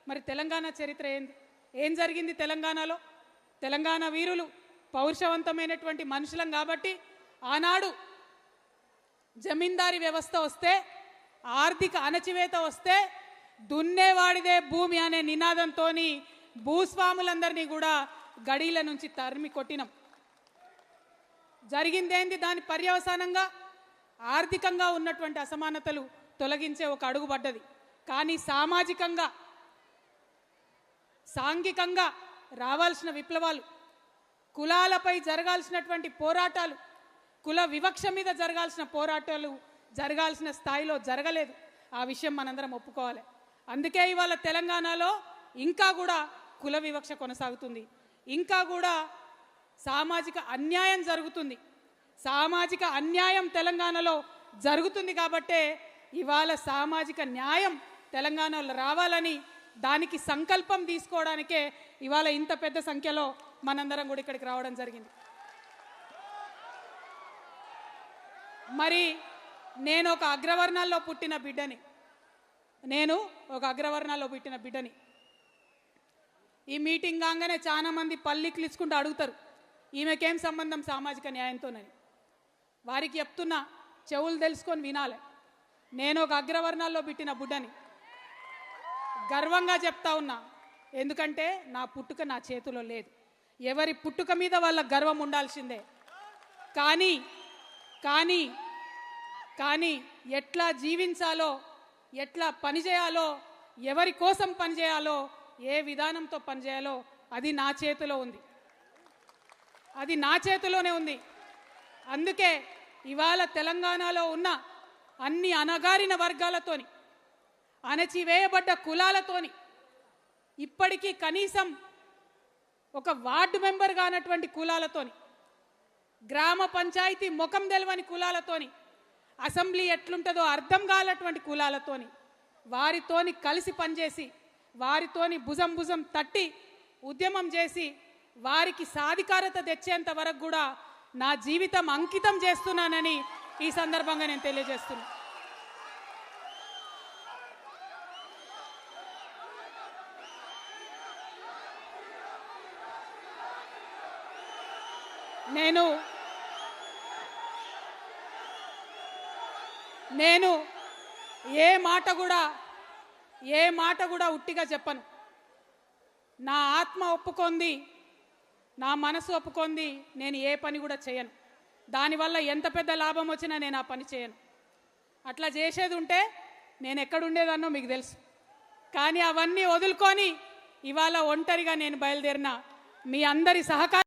మరి తెలంగాణ చరిత్ర ఏంది? ఏం జరిగింది తెలంగాణలో? తెలంగాణ వీరులు పౌరుషవంతమైనటువంటి మనుషులం కాబట్టి ఆనాడు జమీందారీ వ్యవస్థ వస్తే, ఆర్థిక అణచివేత వస్తే దున్నేవాడిదే భూమి అనే నినాదంతో భూస్వాములందరినీ కూడా గడీల నుంచి తరిమి కొట్టినాం. జరిగిందేంది? దాని పర్యవసానంగా ఆర్థికంగా ఉన్నటువంటి అసమానతలు తొలగించే ఒక అడుగు పడ్డది. కానీ సామాజికంగా, సాంఘికంగా రావాల్సిన విప్లవాలు, కులాలపై జరగాల్సినటువంటి పోరాటాలు, కుల వివక్ష మీద జరగాల్సిన పోరాటాలు జరగాల్సిన స్థాయిలో జరగలేదు. ఆ విషయం మనందరం ఒప్పుకోవాలి. అందుకే ఇవాళ తెలంగాణలో ఇంకా కూడా కుల వివక్ష కొనసాగుతుంది, ఇంకా కూడా సామాజిక అన్యాయం జరుగుతుంది. సామాజిక అన్యాయం తెలంగాణలో జరుగుతుంది కాబట్టే ఇవాళ సామాజిక న్యాయం తెలంగాణలో రావాలని దానికి సంకల్పం తీసుకోవడానికే ఇవాళ ఇంత పెద్ద సంఖ్యలో మనందరం కూడా ఇక్కడికి రావడం జరిగింది. మరి నేను ఒక అగ్రవర్ణాల్లో పుట్టిన బిడ్డని. ఈ మీటింగ్ కాగానే చాలా మంది పల్లికి ఇచ్చుకుంటూ అడుగుతారు, ఈమెకేం సంబంధం సామాజిక న్యాయంతోనని. వారికి చెప్తున్నా, చెవులు తెలుసుకొని వినాలి. నేను ఒక అగ్రవర్ణాల్లో పుట్టిన బిడ్డని, గర్వంగా చెప్తా ఉన్నా. ఎందుకంటే నా పుట్టుక నా చేతిలో లేదు. ఎవరి పుట్టుక మీద వాళ్ళ గర్వం ఉండాల్సిందే. కానీ కానీ కానీ ఎట్లా జీవించాలో, ఎట్లా పనిచేయాలో, ఎవరి కోసం పనిచేయాలో, ఏ విధానంతో పనిచేయాలో అది నా చేతిలో ఉంది. అది నా చేతిలోనే ఉంది. అందుకే ఇవాళ తెలంగాణలో ఉన్న అన్ని అణగారిన వర్గాలతోని, అణచివేయబడ్డ కులాలతోని, ఇప్పటికీ కనీసం ఒక వార్డు మెంబర్ కానటువంటి కులాలతోని, గ్రామ పంచాయతీ ముఖం తెలవని కులాలతోని, అసెంబ్లీ ఎట్లుంటుందో అర్థం కానటువంటి కులాలతోని, వారితోని కలిసి పనిచేసి, వారితోని భుజం తట్టి ఉద్యమం చేసి వారికి సాధికారత తెచ్చేంత వరకు కూడా నా జీవితం అంకితం చేస్తున్నానని ఈ సందర్భంగా నేను తెలియజేస్తున్నా. నేను ఏ మాట కూడా ఉట్టిగా చెప్పను. నా ఆత్మ ఒప్పుకుంది, నా మనసు ఒప్పుకుంది, నేను ఏ పని కూడా చేయను. దానివల్ల ఎంత పెద్ద లాభం వచ్చినా నేను ఆ పని చేయను. అట్లా చేసేది ఉంటే నేను ఎక్కడుండేదన్నో మీకు తెలుసు. కానీ అవన్నీ వదులుకొని ఇవాళ ఒంటరిగా నేను బయలుదేరిన. మీ అందరి సహకారం